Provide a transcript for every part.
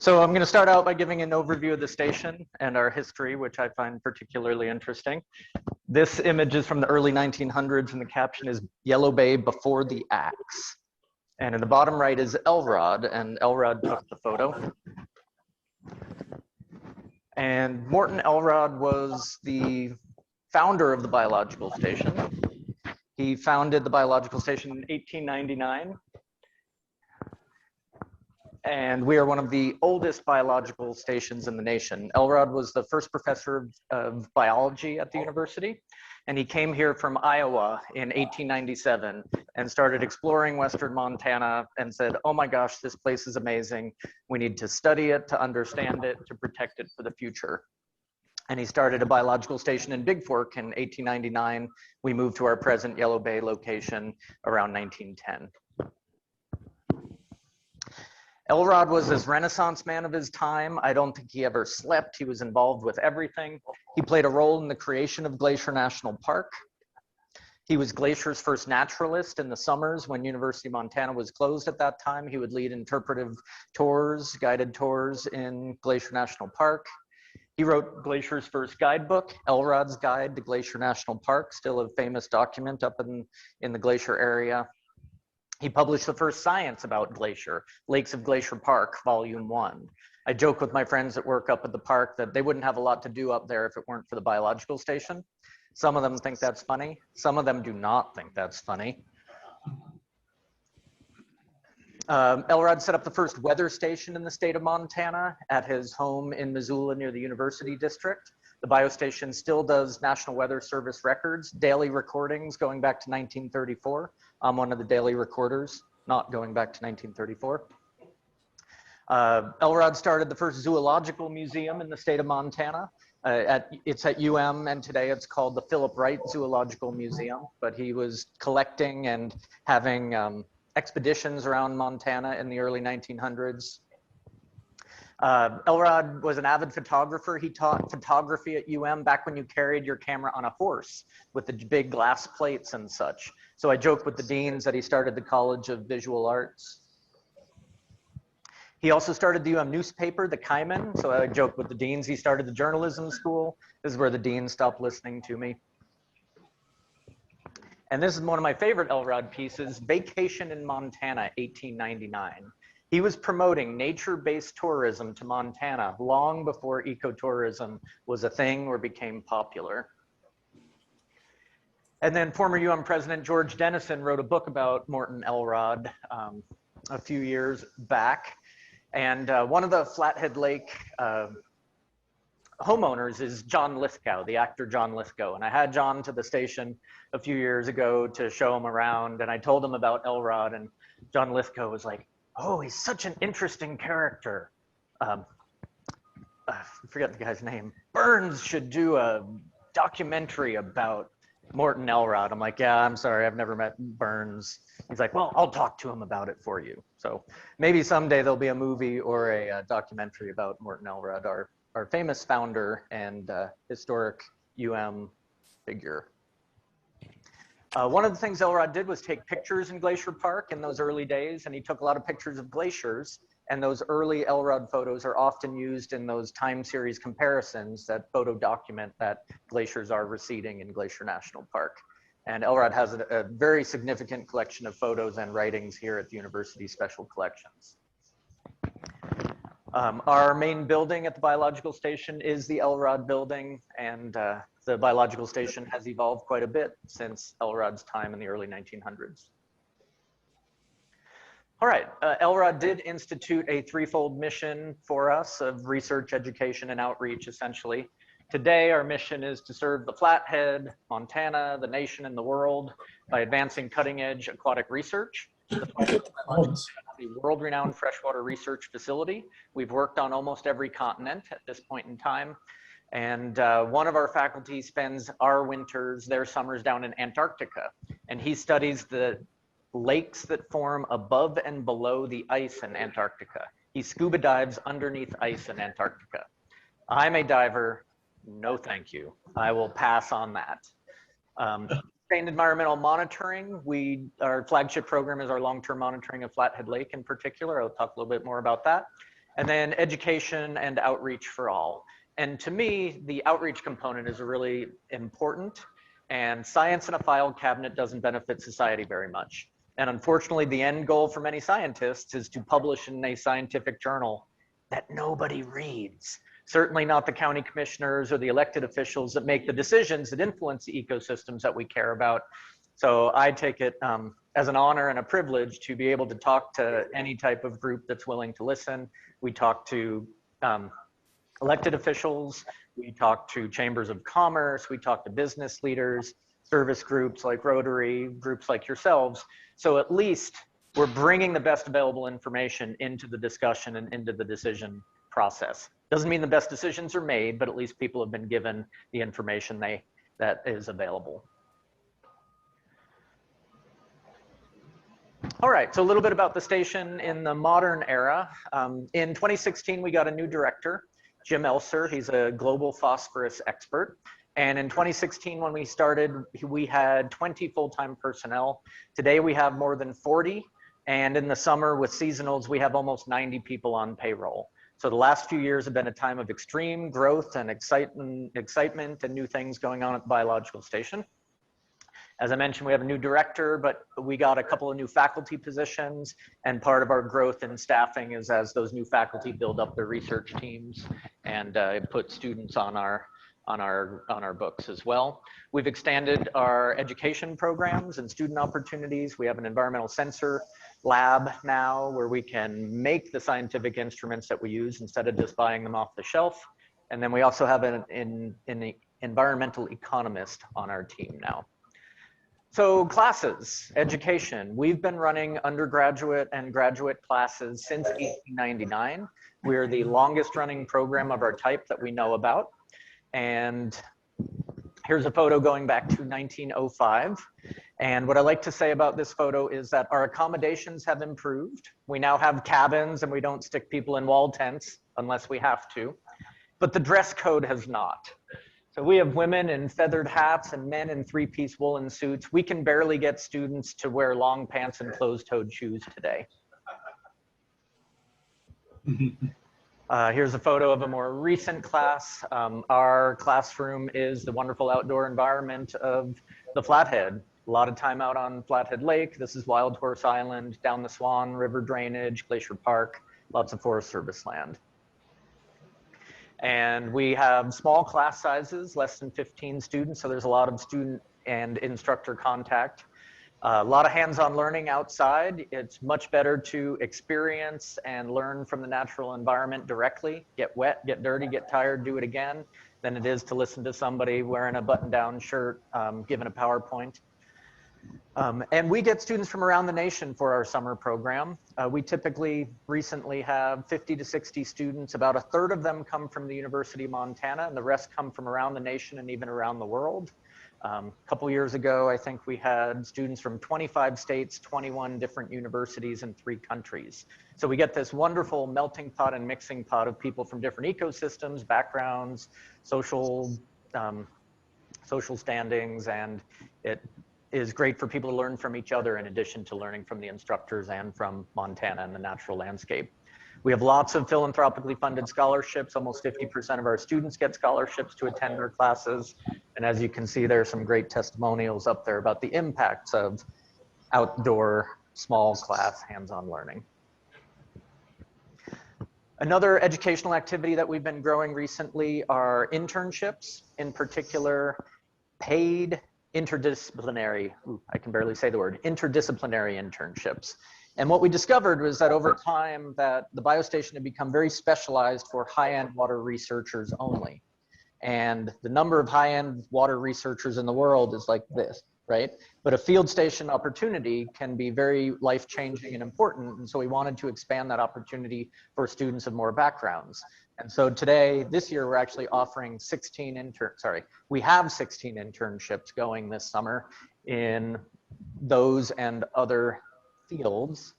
So I'm going to start out by giving an overview of the station and our history, which I find particularly interesting. This image is from the early 1900s, and the caption is Yellow Bay before the axe. And in the bottom right is Elrod, and Elrod took the photo. And Morton Elrod was the founder of the biological station. He founded the biological station in 1899. And we are one of the oldest biological stations in the nation. Elrod was the first professor of biology at the university, and he came here from Iowa in 1897 and started exploring Western Montana and said, oh my gosh, this place is amazing. We need to study it, to understand it, to protect it for the future. And he started a biological station in Big Fork in 1899. We moved to our present Yellow Bay location around 1910. Elrod was this Renaissance man of his time. I don't think he ever slept. He was involved with everything. He played a role in the creation of Glacier National Park. He was Glacier's first naturalist in the summers when University of Montana was closed at that time. He would lead interpretive tours, guided tours in Glacier National Park. He wrote Glacier's first guidebook, Elrod's Guide to Glacier National Park, still a famous document up in the Glacier area. He published the first science about Glacier, Lakes of Glacier Park, Volume 1. I joke with my friends that work up at the park that they wouldn't have a lot to do up there if it weren't for the biological station. Some of them think that's funny. Some of them do not think that's funny. Elrod set up the first weather station in the state of Montana at his home in Missoula near the University District. The biostation still does National Weather Service records, daily recordings going back to 1934. I'm one of the daily recorders, not going back to 1934. Elrod started the first zoological museum in the state of Montana. It's at UM, and today it's called the Philip Wright Zoological Museum, but he was collecting and having expeditions around Montana in the early 1900s. Elrod was an avid photographer. He taught photography at UM back when you carried your camera on a horse with the big glass plates and such. So I joke with the deans that he started the College of Visual Arts. He also started the UM newspaper, the Kaiman. So I joke with the deans. He started the journalism school. This is where the deans stopped listening to me. And this is one of my favorite Elrod pieces, Vacation in Montana, 1899. He was promoting nature-based tourism to Montana long before ecotourism was a thing or became popular. And then former UM President George Dennison wrote a book about Morton Elrod a few years back. And one of the Flathead Lake homeowners is John Lithgow, the actor John Lithgow. And I had John to the station a few years ago to show him around. And I told him about Elrod, and John Lithgow was like, oh, he's such an interesting character. I forget the guy's name. Burns should do a documentary about Morton Elrod. I'm like, yeah, I'm sorry, I've never met Burns. He's like, well, I'll talk to him about it for you. So maybe someday there'll be a movie or a documentary about Morton Elrod, our famous founder and historic UM figure. One of the things Elrod did was take pictures in Glacier Park in those early days, and he took a lot of pictures of glaciers, and those early Elrod photos are often used in those time series comparisons that photo document that glaciers are receding in Glacier National Park. And Elrod has a very significant collection of photos and writings here at the University Special Collections. Our main building at the biological station is the Elrod building, and the biological station has evolved quite a bit since Elrod's time in the early 1900s. All right, Elrod did institute a threefold mission for us of research, education, and outreach, essentially. Today, our mission is to serve the Flathead, Montana, the nation, and the world by advancing cutting-edge aquatic research. The world-renowned freshwater research facility. We've worked on almost every continent at this point in time. And one of our faculty spends our winters, their summers down in Antarctica. And he studies the lakes that form above and below the ice in Antarctica. He scuba dives underneath ice in Antarctica. I'm a diver, no thank you. I will pass on that. Environmental monitoring. Our flagship program is our long-term monitoring of Flathead Lake in particular. I'll talk a little bit more about that. And then education and outreach for all. And to me, the outreach component is really important, and science in a file cabinet doesn't benefit society very much. And unfortunately, the end goal for many scientists is to publish in a scientific journal that nobody reads. Certainly not the county commissioners or the elected officials that make the decisions that influence the ecosystems that we care about. So I take it as an honor and a privilege to be able to talk to any type of group that's willing to listen. We talk to elected officials, we talk to chambers of commerce, we talk to business leaders, service groups like Rotary, groups like yourselves. So at least we're bringing the best available information into the discussion and into the decision process. Doesn't mean the best decisions are made, but at least people have been given the information that is available. All right, so a little bit about the station in the modern era. In 2016, we got a new director, Jim Elser. He's a global phosphorus expert. And in 2016, when we started, we had 20 full-time personnel. Today, we have more than 40. And in the summer with seasonals, we have almost 90 people on payroll. So the last few years have been a time of extreme growth and excitement and new things going on at the biological station. As I mentioned, we have a new director, but we got a couple of new faculty positions, and part of our growth in staffing is as those new faculty build up their research teams and put students on our books as well. We've expanded our education programs and student opportunities. We have an environmental sensor lab now where we can make the scientific instruments that we use instead of just buying them off the shelf. And then we also have an environmental economist on our team now. So classes, education. We've been running undergraduate and graduate classes since 1899. We're the longest running program of our type that we know about. And here's a photo going back to 1905. And what I like to say about this photo is that our accommodations have improved. We now have cabins and we don't stick people in wall tents unless we have to. But the dress code has not. So we have women in feathered hats and men in three-piece woolen suits. We can barely get students to wear long pants and closed-toed shoes today. Here's a photo of a more recent class. Our classroom is the wonderful outdoor environment of the Flathead. A lot of time out on Flathead Lake. This is Wild Horse Island, down the Swan River drainage, Glacier Park, lots of Forest Service land. And we have small class sizes, less than 15 students, so there's a lot of student and instructor contact. A lot of hands-on learning outside. It's much better to experience and learn from the natural environment directly, get wet, get dirty, get tired, do it again, than it is to listen to somebody wearing a button-down shirt, giving a PowerPoint. And we get students from around the nation for our summer program. We typically recently have 50 to 60 students. About a third of them come from the University of Montana, and the rest come from around the nation and even around the world. A couple years ago, I think we had students from 25 states, 21 different universities in 3 countries. So we get this wonderful melting pot and mixing pot of people from different ecosystems, backgrounds, social standings, and it is great for people to learn from each other in addition to learning from the instructors and from Montana and the natural landscape. We have lots of philanthropically funded scholarships. Almost 50% of our students get scholarships to attend our classes. And as you can see, there are some great testimonials up there about the impacts of outdoor, small class, hands-on learning. Another educational activity that we've been growing recently are internships, in particular, paid interdisciplinary, I can barely say the word, interdisciplinary internships. And what we discovered was that over time that the biostation had become very specialized for high-end water researchers only. And the number of high-end water researchers in the world is like this, right? But a field station opportunity can be very life-changing and important. And so we wanted to expand that opportunity for students of more backgrounds. And so today, this year, we're actually offering we have 16 internships going this summer in those and other fields.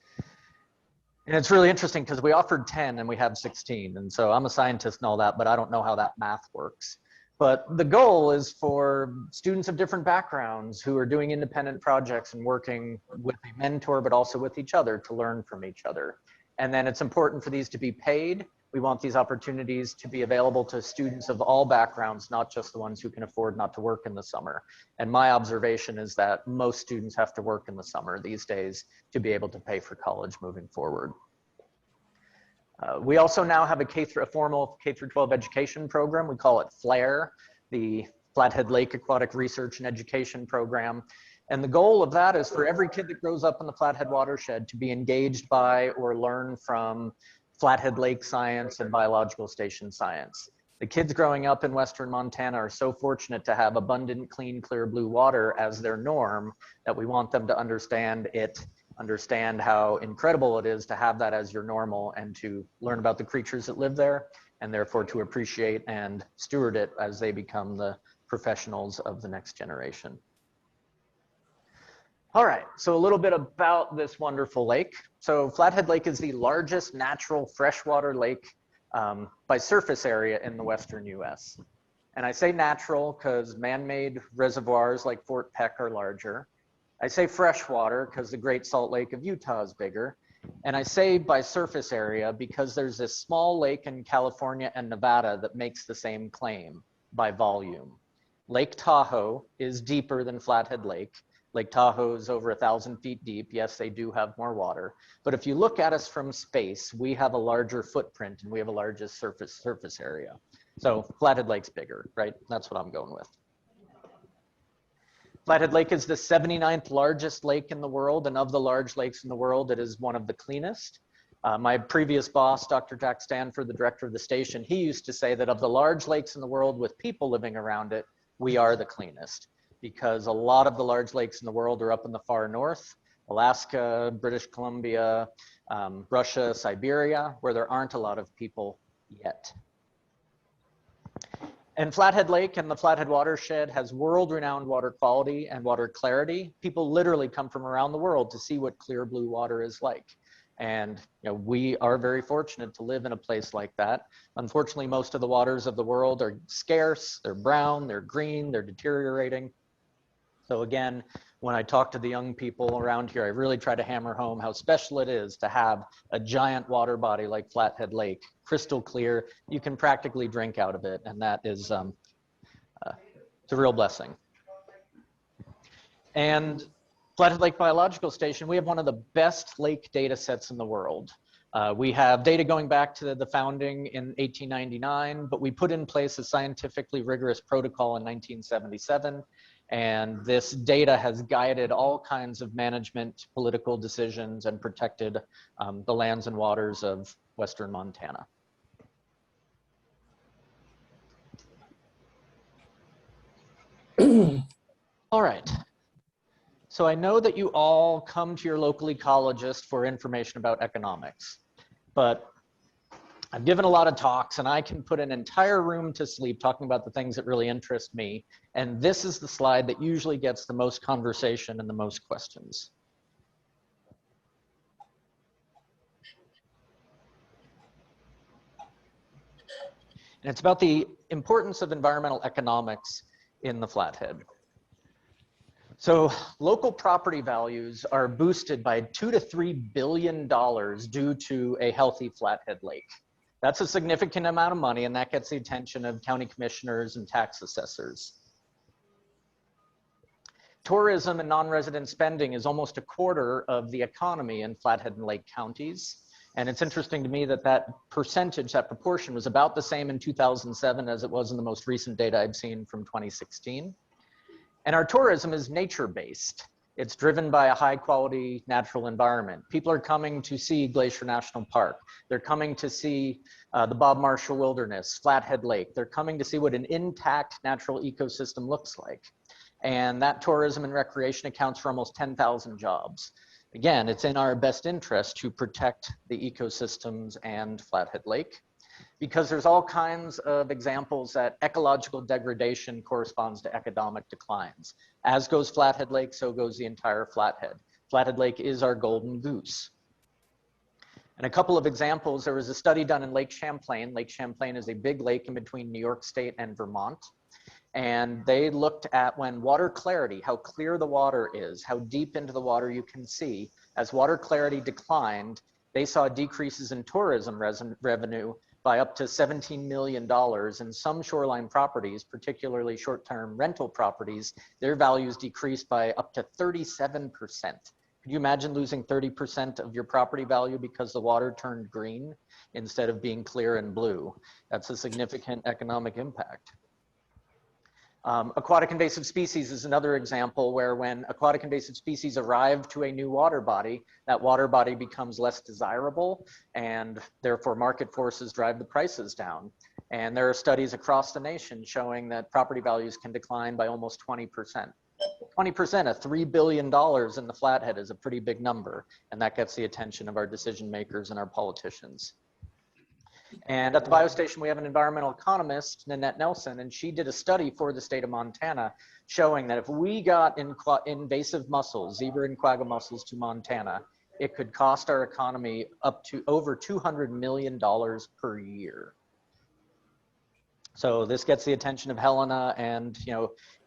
And it's really interesting because we offered 10 and we have 16. And so I'm a scientist and all that, but I don't know how that math works. But the goal is for students of different backgrounds who are doing independent projects and working with a mentor, but also with each other to learn from each other. And then it's important for these to be paid. We want these opportunities to be available to students of all backgrounds, not just the ones who can afford not to work in the summer. And my observation is that most students have to work in the summer these days to be able to pay for college moving forward. We also now have a formal K-12 education program. We call it FLARE, the Flathead Lake Aquatic Research and Education Program. And the goal of that is for every kid that grows up in the Flathead watershed to be engaged by or learn from Flathead Lake science and biological station science. The kids growing up in Western Montana are so fortunate to have abundant, clean, clear blue water as their norm that we want them to understand it, understand how incredible it is to have that as your normal, and to learn about the creatures that live there, and therefore to appreciate and steward it as they become the professionals of the next generation. All right, so a little bit about this wonderful lake. So Flathead Lake is the largest natural freshwater lake by surface area in the Western US. And I say natural because man-made reservoirs like Fort Peck are larger. I say freshwater because the Great Salt Lake of Utah is bigger. And I say by surface area because there's this small lake in California and Nevada that makes the same claim by volume. Lake Tahoe is deeper than Flathead Lake. Lake Tahoe is over 1,000 feet deep. Yes, they do have more water. But if you look at us from space, we have a larger footprint and we have a larger surface area. So Flathead Lake's bigger, right? That's what I'm going with. Flathead Lake is the 79th largest lake in the world, and of the large lakes in the world, it is one of the cleanest. My previous boss, Dr. Jack Stanford, the director of the station, he used to say that of the large lakes in the world with people living around it, we are the cleanest, because a lot of the large lakes in the world are up in the far north, Alaska, British Columbia, Russia, Siberia, where there aren't a lot of people yet. And Flathead Lake and the Flathead watershed has world-renowned water quality and water clarity. People literally come from around the world to see what clear blue water is like. And we are very fortunate to live in a place like that. Unfortunately, most of the waters of the world are scarce, they're brown, they're green, they're deteriorating. So again, when I talk to the young people around here, I really try to hammer home how special it is to have a giant water body like Flathead Lake, crystal clear. You can practically drink out of it, and that is it's a real blessing. And Flathead Lake Biological Station, we have one of the best lake data sets in the world. We have data going back to the founding in 1899, but we put in place a scientifically rigorous protocol in 1977. And this data has guided all kinds of management, political decisions, and protected the lands and waters of Western Montana. All right. So I know that you all come to your local ecologist for information about economics, but I've given a lot of talks and I can put an entire room to sleep talking about the things that really interest me. And this is the slide that usually gets the most conversation and the most questions. And it's about the importance of environmental economics in the Flathead. So local property values are boosted by $2 to $3 billion due to a healthy Flathead Lake. That's a significant amount of money, and that gets the attention of county commissioners and tax assessors. Tourism and non-resident spending is almost a quarter of the economy in Flathead and Lake counties. And it's interesting to me that that percentage, that proportion was about the same in 2007 as it was in the most recent data I've seen from 2016. And our tourism is nature-based. It's driven by a high-quality natural environment. People are coming to see Glacier National Park. They're coming to see the Bob Marshall Wilderness, Flathead Lake. They're coming to see what an intact natural ecosystem looks like. And that tourism and recreation accounts for almost 10,000 jobs. Again, it's in our best interest to protect the ecosystems and Flathead Lake, because there's all kinds of examples that ecological degradation corresponds to economic declines. As goes Flathead Lake, so goes the entire Flathead. Flathead Lake is our golden goose. And a couple of examples, there was a study done in Lake Champlain. Lake Champlain is a big lake in between New York State and Vermont. And they looked at when water clarity, how clear the water is, how deep into the water you can see. As water clarity declined, they saw decreases in tourism revenue by up to $17 million. In some shoreline properties, particularly short-term rental properties, their values decreased by up to 37%. Could you imagine losing 30% of your property value because the water turned green instead of being clear and blue? That's a significant economic impact. Aquatic invasive species is another example where when aquatic invasive species arrive to a new water body, that water body becomes less desirable and therefore market forces drive the prices down. And there are studies across the nation showing that property values can decline by almost 20%. 20% of $3 billion in the Flathead is a pretty big number, and that gets the attention of our decision makers and our politicians. And at the biostation, we have an environmental economist, Nanette Nelson, and she did a study for the state of Montana showing that if we got invasive mussels, zebra and quagga mussels to Montana, it could cost our economy up to over $200 million per year. So this gets the attention of Helena, and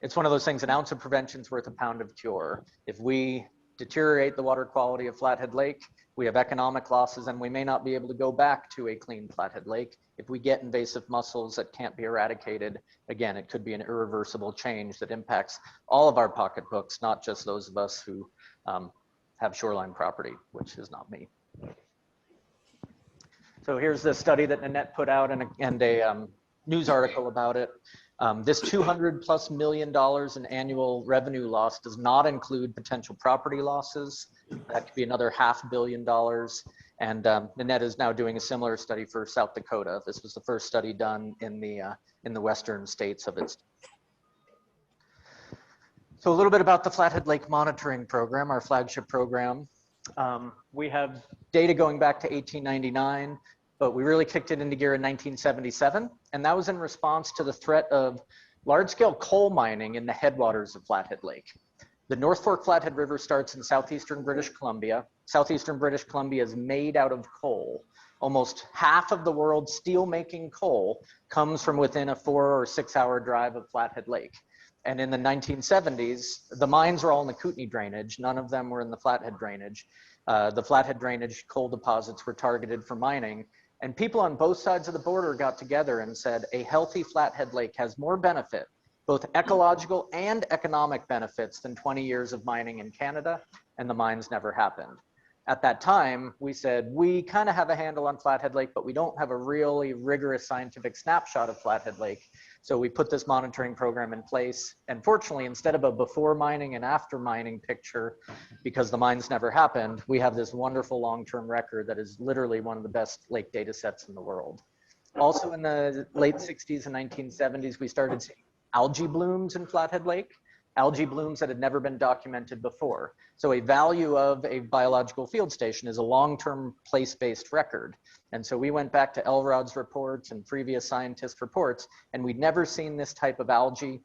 it's one of those things, an ounce of prevention is worth a pound of cure. If we deteriorate the water quality of Flathead Lake, we have economic losses, and we may not be able to go back to a clean Flathead Lake. If we get invasive mussels that can't be eradicated, again, it could be an irreversible change that impacts all of our pocketbooks, not just those of us who have shoreline property, which is not me. So here's the study that Nanette put out and a news article about it. This $200+ million in annual revenue loss does not include potential property losses. That could be another $500 million. And Nanette is now doing a similar study for South Dakota. This was the first study done in the western states of its. So a little bit about the Flathead Lake Monitoring Program, our flagship program. We have data going back to 1899. But we really kicked it into gear in 1977, and that was in response to the threat of large-scale coal mining in the headwaters of Flathead Lake. The North Fork Flathead River starts in southeastern British Columbia. Southeastern British Columbia is made out of coal. Almost half of the world's steel-making coal comes from within a 4 or 6 hour drive of Flathead Lake. And in the 1970s, the mines were all in the Kootenai drainage. None of them were in the Flathead drainage. The Flathead drainage coal deposits were targeted for mining. And people on both sides of the border got together and said, a healthy Flathead Lake has more benefit, both ecological and economic benefits, than 20 years of mining in Canada, and the mines never happened. At that time, we said, we kind of have a handle on Flathead Lake, but we don't have a really rigorous scientific snapshot of Flathead Lake. So we put this monitoring program in place. And fortunately, instead of a before mining and after mining picture, because the mines never happened, we have this wonderful long-term record that is literally one of the best lake data sets in the world. Also in the late 60s and 1970s, we started seeing algae blooms in Flathead Lake, algae blooms that had never been documented before. So a value of a biological field station is a long-term place-based record. And so we went back to Elrod's reports and previous scientists' reports, and we'd never seen this type of algae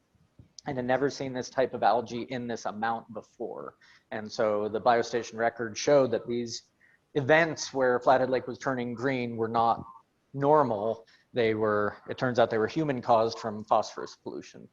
and had never seen this type of algae in this amount before. And so the biostation record showed that these events where Flathead Lake was turning green were not normal. They were, it turns out they were human caused from phosphorus pollution.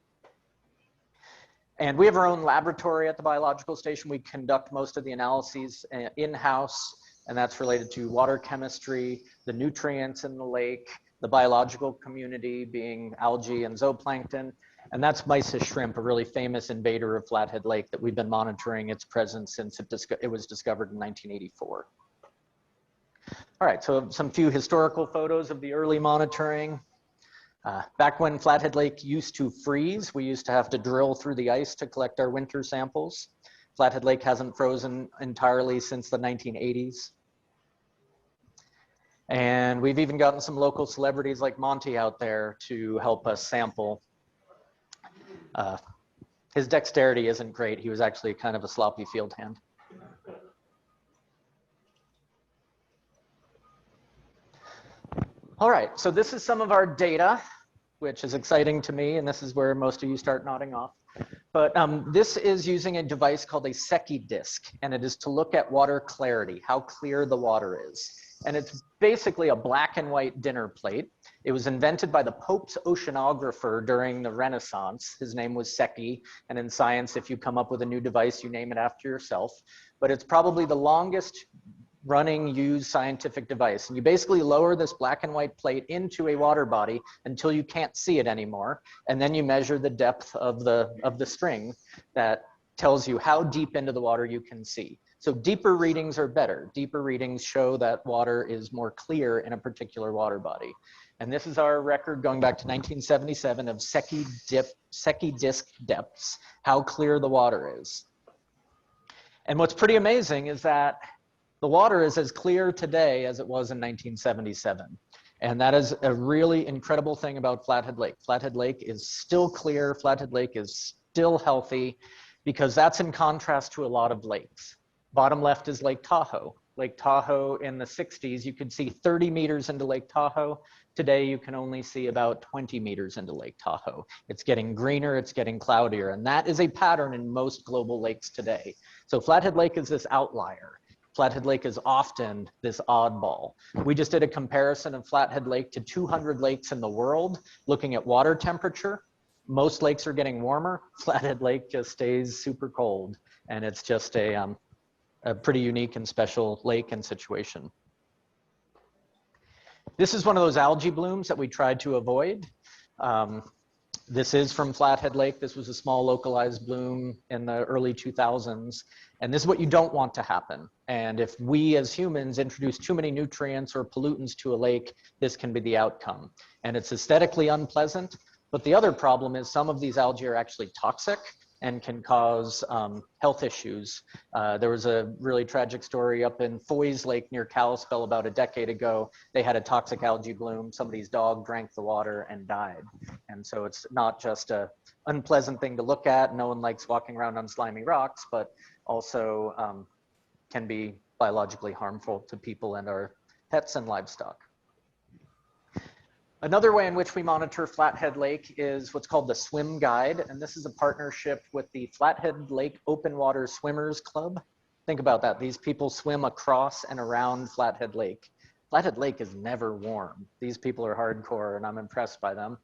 And we have our own laboratory at the biological station. We conduct most of the analyses in-house, and that's related to water chemistry, the nutrients in the lake, the biological community being algae and zooplankton. And that's mysis shrimp, a really famous invader of Flathead Lake that we've been monitoring its presence since it was discovered in 1984. All right, so some few historical photos of the early monitoring. Back when Flathead Lake used to freeze, we used to have to drill through the ice to collect our winter samples. Flathead Lake hasn't frozen entirely since the 1980s. And we've even gotten some local celebrities like Monty out there to help us sample. His dexterity isn't great. He was actually kind of a sloppy field hand. All right, so this is some of our data, which is exciting to me, and this is where most of you start nodding off. But this is using a device called a Secchi disc, and it is to look at water clarity, how clear the water is. And it's basically a black and white dinner plate. It was invented by the Pope's oceanographer during the Renaissance. His name was Secchi, and in science, if you come up with a new device, you name it after yourself. But it's probably the longest running used scientific device. And you basically lower this black and white plate into a water body until you can't see it anymore. And then you measure the depth of the string that tells you how deep into the water you can see. So deeper readings are better. Deeper readings show that water is more clear in a particular water body. And this is our record going back to 1977 of Secchi disk depths, how clear the water is. And what's pretty amazing is that the water is as clear today as it was in 1977. And that is a really incredible thing about Flathead Lake. Flathead Lake is still clear. Flathead Lake is still healthy, because that's in contrast to a lot of lakes. Bottom left is Lake Tahoe. Lake Tahoe in the 60s, you could see 30 meters into Lake Tahoe. Today, you can only see about 20 meters into Lake Tahoe. It's getting greener, it's getting cloudier, and that is a pattern in most global lakes today. So Flathead Lake is this outlier. Flathead Lake is often this oddball. We just did a comparison of Flathead Lake to 200 lakes in the world, looking at water temperature. Most lakes are getting warmer. Flathead Lake just stays super cold, and it's just a pretty unique and special lake and situation. This is one of those algae blooms that we tried to avoid. This is from Flathead Lake. This was a small localized bloom in the early 2000s. And this is what you don't want to happen. And if we as humans introduce too many nutrients or pollutants to a lake, this can be the outcome. And it's aesthetically unpleasant. But the other problem is some of these algae are actually toxic and can cause health issues. There was a really tragic story up in Foy's Lake near Kalispell about a decade ago. They had a toxic algae bloom. Somebody's dog drank the water and died. And so it's not just a unpleasant thing to look at. No one likes walking around on slimy rocks, but also can be biologically harmful to people and our pets and livestock. Another way in which we monitor Flathead Lake is what's called the Swim Guide, and this is a partnership with the Flathead Lake Open Water Swimmers Club. Think about that. These people swim across and around Flathead Lake. Flathead Lake is never warm. These people are hardcore, and I'm impressed by them.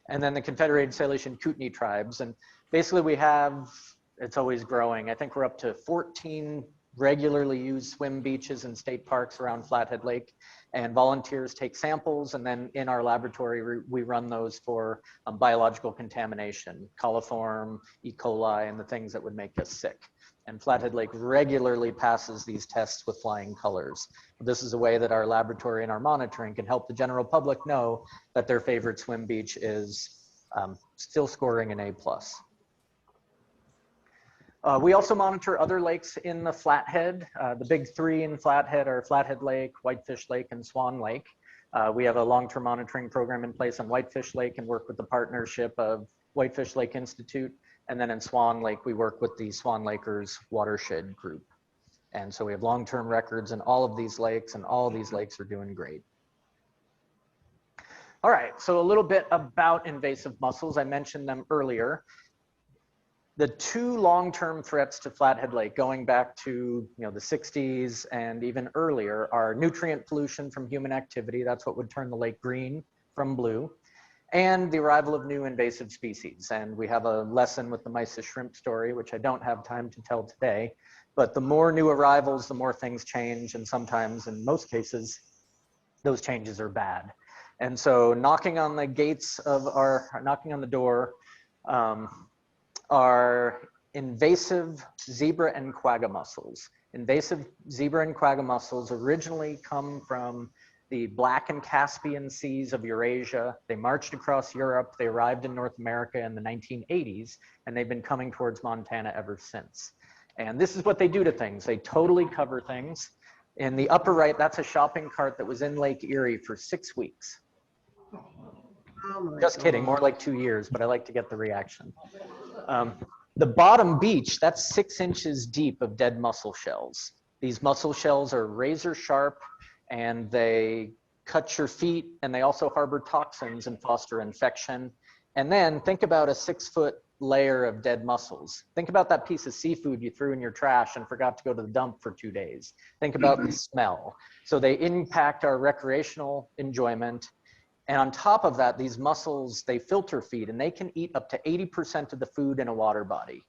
And then the Confederated Salish Kootenai tribes, and basically we have, it's always growing. I think we're up to 14 regularly used swim beaches and state parks around Flathead Lake, and volunteers take samples, and then in our laboratory we run those for biological contamination, coliform, E. coli, and the things that would make us sick. And Flathead Lake regularly passes these tests with flying colors. This is a way that our laboratory and our monitoring can help the general public know that their favorite swim beach is still scoring an A+. We also monitor other lakes in the Flathead. The big three in Flathead are Flathead Lake, Whitefish Lake, and Swan Lake. We have a long-term monitoring program in place on Whitefish Lake and work with the partnership of Whitefish Lake Institute. And then in Swan Lake, we work with the Swan Lakers Watershed Group. And so we have long-term records in all of these lakes, and all of these lakes are doing great. All right, so a little bit about invasive mussels. I mentioned them earlier. The two long-term threats to Flathead Lake, going back to the 60s and even earlier, are nutrient pollution from human activity. That's what would turn the lake green from blue, and the arrival of new invasive species. And we have a lesson with the mysis shrimp story, which I don't have time to tell today. But the more new arrivals, the more things change, and sometimes, in most cases, those changes are bad. And so knocking on the gates of knocking on the door, are invasive zebra and quagga mussels. Invasive zebra and quagga mussels originally come from the Black and Caspian Seas of Eurasia. They marched across Europe. They arrived in North America in the 1980s, and they've been coming towards Montana ever since. And this is what they do to things. They totally cover things. In the upper right, that's a shopping cart that was in Lake Erie for 6 weeks. Just kidding, more like 2 years, but I like to get the reaction. The bottom beach, that's 6 inches deep of dead mussel shells. These mussel shells are razor sharp, and they cut your feet, and they also harbor toxins and foster infection. And then think about a 6-foot layer of dead mussels. Think about that piece of seafood you threw in your trash and forgot to go to the dump for 2 days. Think about the smell. So they impact our recreational enjoyment. And on top of that, these mussels, they filter feed, and they can eat up to 80% of the food in a water body.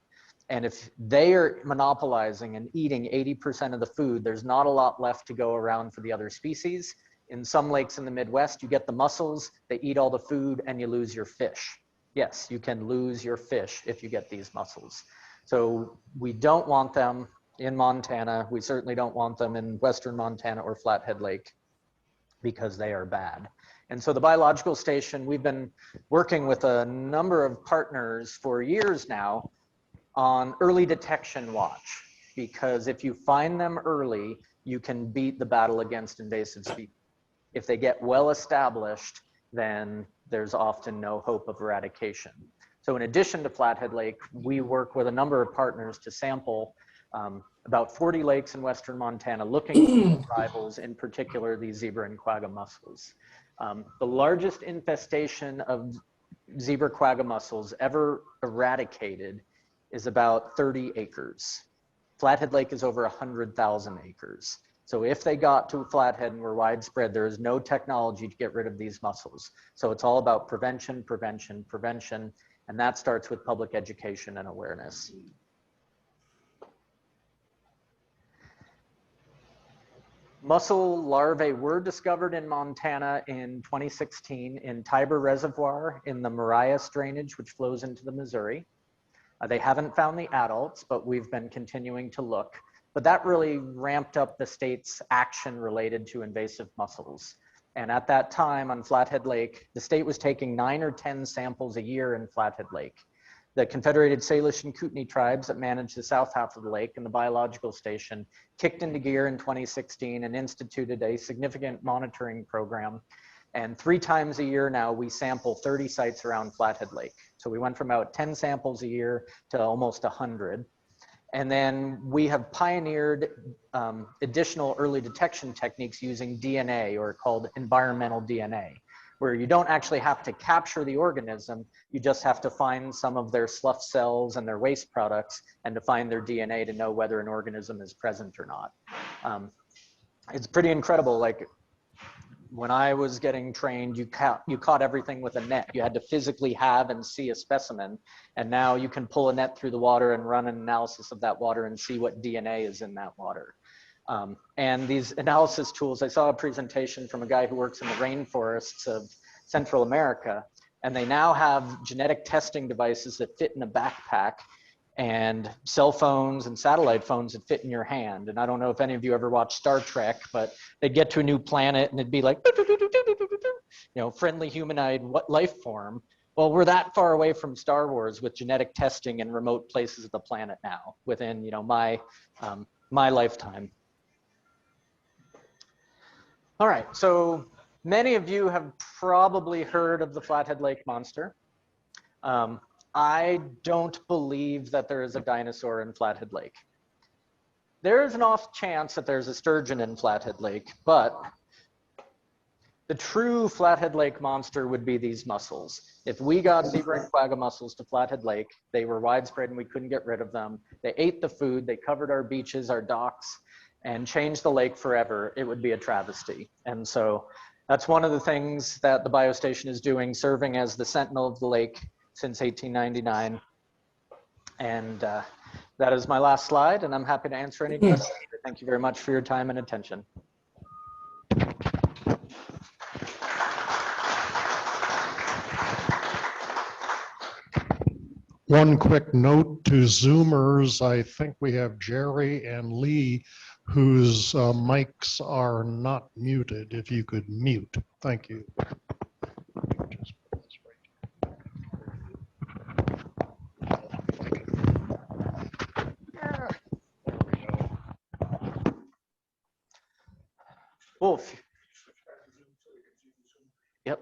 And if they are monopolizing and eating 80% of the food, there's not a lot left to go around for the other species. In some lakes in the Midwest, you get the mussels, they eat all the food, and you lose your fish. Yes, you can lose your fish if you get these mussels. So we don't want them in Montana. We certainly don't want them in Western Montana or Flathead Lake because they are bad. And so the biological station, we've been working with a number of partners for years now on early detection watch, because if you find them early, you can beat the battle against invasive species. If they get well established, then there's often no hope of eradication. So in addition to Flathead Lake, we work with a number of partners to sample about 40 lakes in Western Montana, looking for rivals, in particular these zebra and quagga mussels. The largest infestation of zebra quagga mussels ever eradicated is about 30 acres. Flathead Lake is over 100,000 acres. So if they got to Flathead and were widespread, there is no technology to get rid of these mussels. So it's all about prevention, prevention, prevention, and that starts with public education and awareness. Mussel larvae were discovered in Montana in 2016 in Tiber Reservoir in the Marias drainage, which flows into the Missouri. They haven't found the adults, but we've been continuing to look. But that really ramped up the state's action related to invasive mussels. And at that time on Flathead Lake, the state was taking 9 or 10 samples a year in Flathead Lake. The Confederated Salish and Kootenai tribes that manage the south half of the lake and the biological station kicked into gear in 2016 and instituted a significant monitoring program. And 3 times a year now, we sample 30 sites around Flathead Lake. So we went from about 10 samples a year to almost 100. And then we have pioneered additional early detection techniques using DNA, or called environmental DNA, where you don't actually have to capture the organism, you just have to find some of their slough cells and their waste products and to find their DNA to know whether an organism is present or not. It's pretty incredible. Like, when I was getting trained, you caught everything with a net. You had to physically have and see a specimen. And now you can pull a net through the water and run an analysis of that water and see what DNA is in that water. And these analysis tools, I saw a presentation from a guy who works in the rainforests of Central America, and they now have genetic testing devices that fit in a backpack, and cell phones and satellite phones that fit in your hand. And I don't know if any of you ever watched Star Trek, but they'd get to a new planet and it'd be like, friendly humanoid life form. Well, we're that far away from Star Wars with genetic testing in remote places of the planet now, within my lifetime. All right, so many of you have probably heard of the Flathead Lake monster. I don't believe that there is a dinosaur in Flathead Lake. There is an off chance that there's a sturgeon in Flathead Lake, but the true Flathead Lake monster would be these mussels. If we got zebra and quagga mussels to Flathead Lake, they were widespread and we couldn't get rid of them. They ate the food, they covered our beaches, our docks, and changed the lake forever. It would be a travesty. And so that's one of the things that the biostation is doing, serving as the sentinel of the lake since 1899. And that is my last slide, and I'm happy to answer any questions. Thank you very much for your time and attention. One quick note to Zoomers, I think we have Jerry and Lee whose mics are not muted. If you could mute, thank you. Wolf. Yep.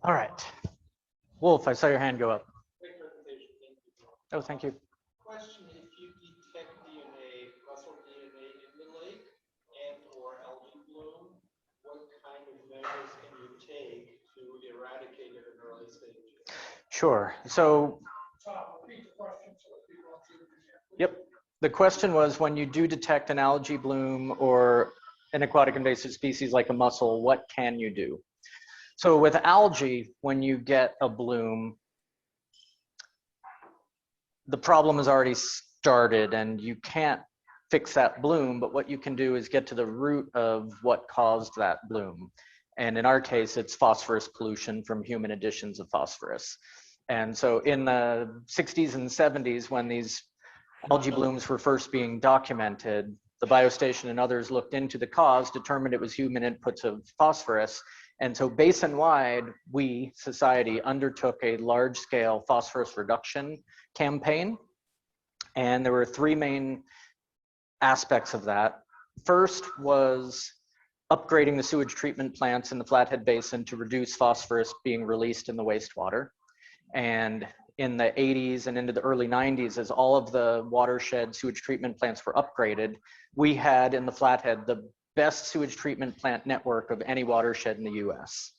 All right. Wolf, I saw your hand go up. Great presentation. Thank you. Oh, thank you. Question, if you detect DNA, muscle DNA in the lake and or algae bloom, what kind of measures can you take to eradicate it in early stages? Sure. So, Repeat the question so that people don't see it. yep. The question was, when you do detect an algae bloom or an aquatic invasive species like a mussel, what can you do? So with algae, when you get a bloom, the problem has already started and you can't fix that bloom, but what you can do is get to the root of what caused that bloom. And in our case, it's phosphorus pollution from human additions of phosphorus. And so in the 60s and 70s, when these algae blooms were first being documented, the biostation and others looked into the cause, determined it was human inputs of phosphorus. And so basin-wide, we, society, undertook a large-scale phosphorus reduction campaign. And there were three main aspects of that. First was upgrading the sewage treatment plants in the Flathead Basin to reduce phosphorus being released in the wastewater. And in the 80s and into the early 90s, as all of the watershed sewage treatment plants were upgraded, we had in the Flathead the best sewage treatment plant network of any watershed in the US.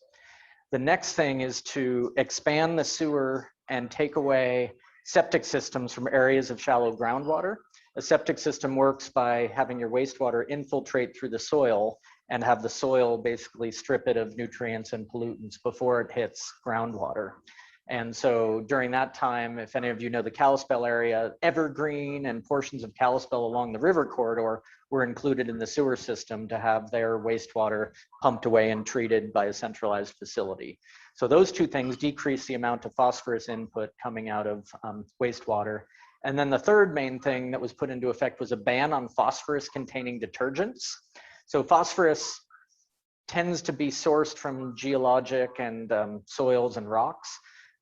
The next thing is to expand the sewer and take away septic systems from areas of shallow groundwater. A septic system works by having your wastewater infiltrate through the soil and have the soil basically strip it of nutrients and pollutants before it hits groundwater. And so during that time, if any of you know the Kalispell area, Evergreen and portions of Kalispell along the river corridor were included in the sewer system to have their wastewater pumped away and treated by a centralized facility. So those two things decrease the amount of phosphorus input coming out of wastewater. And then the third main thing that was put into effect was a ban on phosphorus containing detergents. So phosphorus tends to be sourced from geologic and soils and rocks.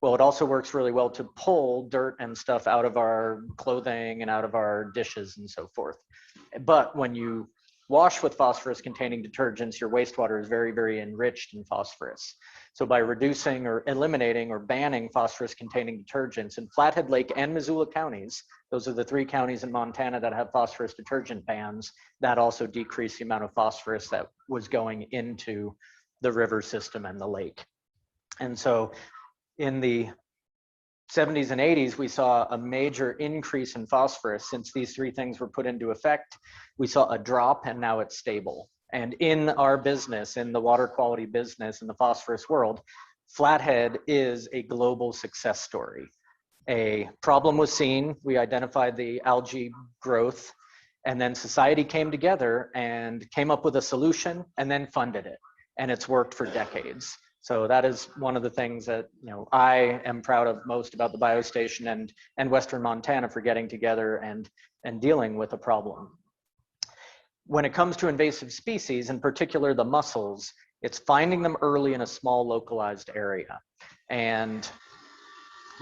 Well, it also works really well to pull dirt and stuff out of our clothing and out of our dishes and so forth. But when you wash with phosphorus containing detergents, your wastewater is very, very enriched in phosphorus. So by reducing or eliminating or banning phosphorus containing detergents in Flathead Lake and Missoula counties, those are the three counties in Montana that have phosphorus detergent bans, that also decreased the amount of phosphorus that was going into the river system and the lake. And so in the 70s and 80s, we saw a major increase in phosphorus. Since these three things were put into effect, we saw a drop and now it's stable. And in our business, in the water quality business, in the phosphorus world, Flathead is a global success story. A problem was seen, we identified the algae growth, and then society came together and came up with a solution and then funded it. And it's worked for decades. So that is one of the things that I am proud of most about the biostation and Western Montana for getting together and dealing with a problem. When it comes to invasive species, in particular the mussels, it's finding them early in a small localized area. And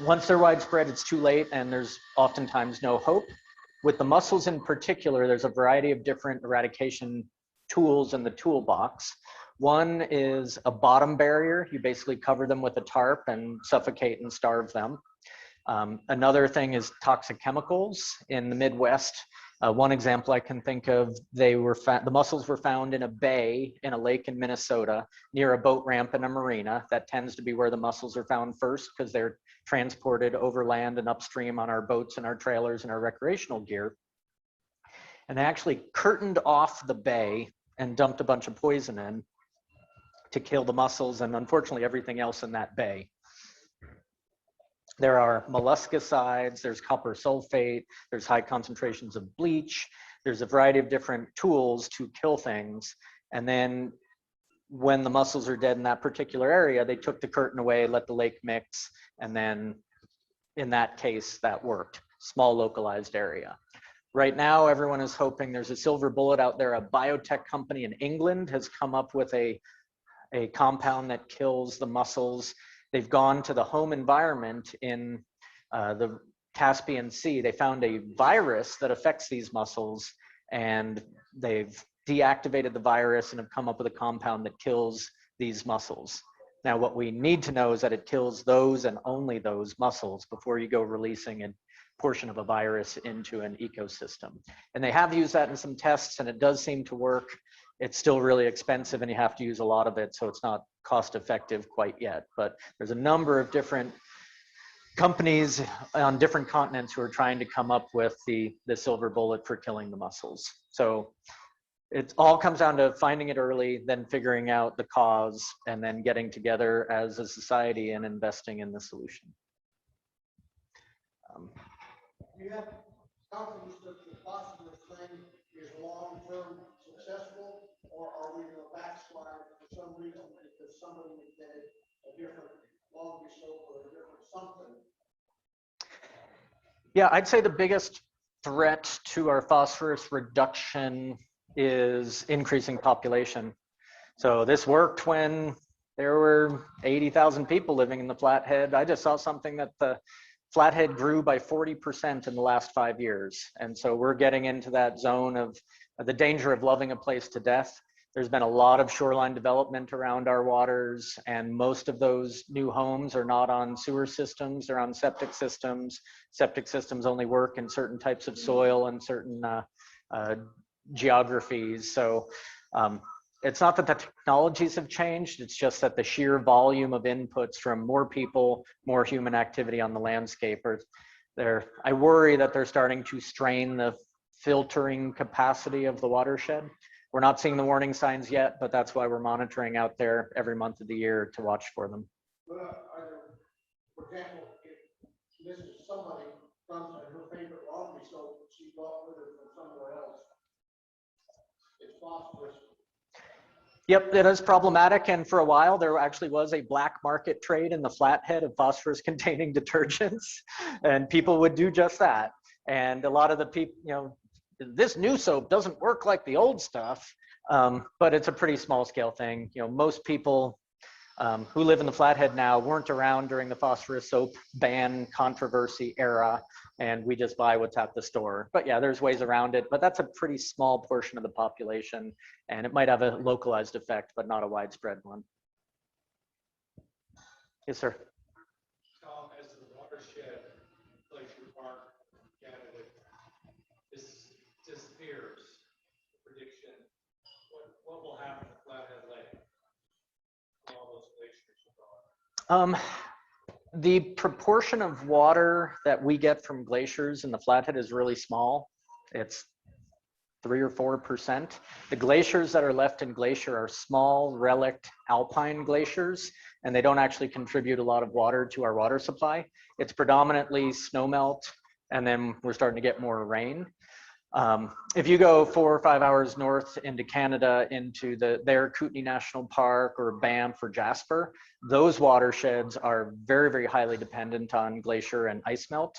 once they're widespread, it's too late and there's oftentimes no hope. With the mussels in particular, there's a variety of different eradication tools in the toolbox. One is a bottom barrier. You basically cover them with a tarp and suffocate and starve them. Another thing is toxic chemicals. In the Midwest, one example I can think of, the mussels were found in a bay in a lake in Minnesota near a boat ramp in a marina. That tends to be where the mussels are found first because they're transported overland and upstream on our boats and our trailers and our recreational gear. And they actually curtained off the bay and dumped a bunch of poison in to kill the mussels and unfortunately everything else in that bay. There are molluscicides, there's copper sulfate, there's high concentrations of bleach, there's a variety of different tools to kill things. And then when the mussels are dead in that particular area, they took the curtain away, let the lake mix, and then in that case, that worked. Small localized area. Right now, everyone is hoping there's a silver bullet out there. A biotech company in England has come up with a compound that kills the mussels. They've gone to the home environment in the Caspian Sea. They found a virus that affects these mussels, and they've deactivated the virus and have come up with a compound that kills these mussels. Now, what we need to know is that it kills those and only those mussels before you go releasing a portion of a virus into an ecosystem. And they have used that in some tests, and it does seem to work. It's still really expensive, and you have to use a lot of it, so it's not cost effective quite yet. But there's a number of different companies on different continents who are trying to come up with the silver bullet for killing the mussels. So it all comes down to finding it early, then figuring out the cause, and then getting together as a society and investing in the solution. Do you have confidence that the phosphorus thing is long-term successful, or are we going to backslide for some reason because somebody invented a different long soap or a different something? Yeah, I'd say the biggest threat to our phosphorus reduction is increasing population. So this worked when there were 80,000 people living in the Flathead. I just saw something that the Flathead grew by 40% in the last 5 years. And so we're getting into that zone of the danger of loving a place to death. There's been a lot of shoreline development around our waters, and most of those new homes are not on sewer systems, they're on septic systems. Septic systems only work in certain types of soil and certain geographies. So it's not that the technologies have changed, it's just that the sheer volume of inputs from more people, more human activity on the landscape I worry that they're starting to strain the filtering capacity of the watershed. We're not seeing the warning signs yet, but that's why we're monitoring out there every month of the year to watch for them. For example, if this is somebody comes and her favorite laundry soap she bought with her from somewhere else, it's phosphorus. Yep, it is problematic, and for a while there actually was a black market trade in the Flathead of phosphorus containing detergents, and people would do just that. And a lot of the people, this new soap doesn't work like the old stuff, but it's a pretty small scale thing. Most people who live in the Flathead now weren't around during the phosphorus soap ban controversy era, and we just buy what's at the store. But yeah, there's ways around it, but that's a pretty small portion of the population, and it might have a localized effect, but not a widespread one. Yes, sir. Tom, as the watershed, Glacier Park, Canada, this disappears, prediction, what will happen to Flathead Lake? All those glaciers are gone. The proportion of water that we get from glaciers in the Flathead is really small. It's 3 or 4%. The glaciers that are left in Glacier are small relict alpine glaciers, and they don't actually contribute a lot of water to our water supply. It's predominantly snowmelt, and then we're starting to get more rain. If you go 4 or 5 hours north into Canada, into their Kootenay National Park or Banff or Jasper, those watersheds are very, very highly dependent on glacier and ice melt.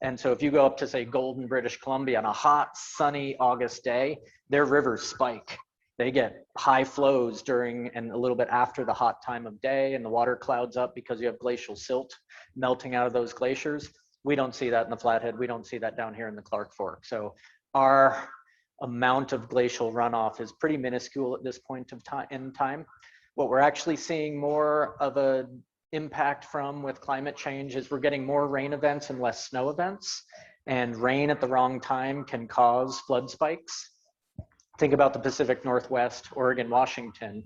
And so if you go up to, say, Golden, British Columbia on a hot, sunny August day, their rivers spike. They get high flows during and a little bit after the hot time of day, and the water clouds up because you have glacial silt melting out of those glaciers. We don't see that in the Flathead. We don't see that down here in the Clark Fork. So our amount of glacial runoff is pretty minuscule at this point of time. What we're actually seeing more of an impact from with climate change is we're getting more rain events and less snow events, and rain at the wrong time can cause flood spikes. Think about the Pacific Northwest, Oregon, Washington.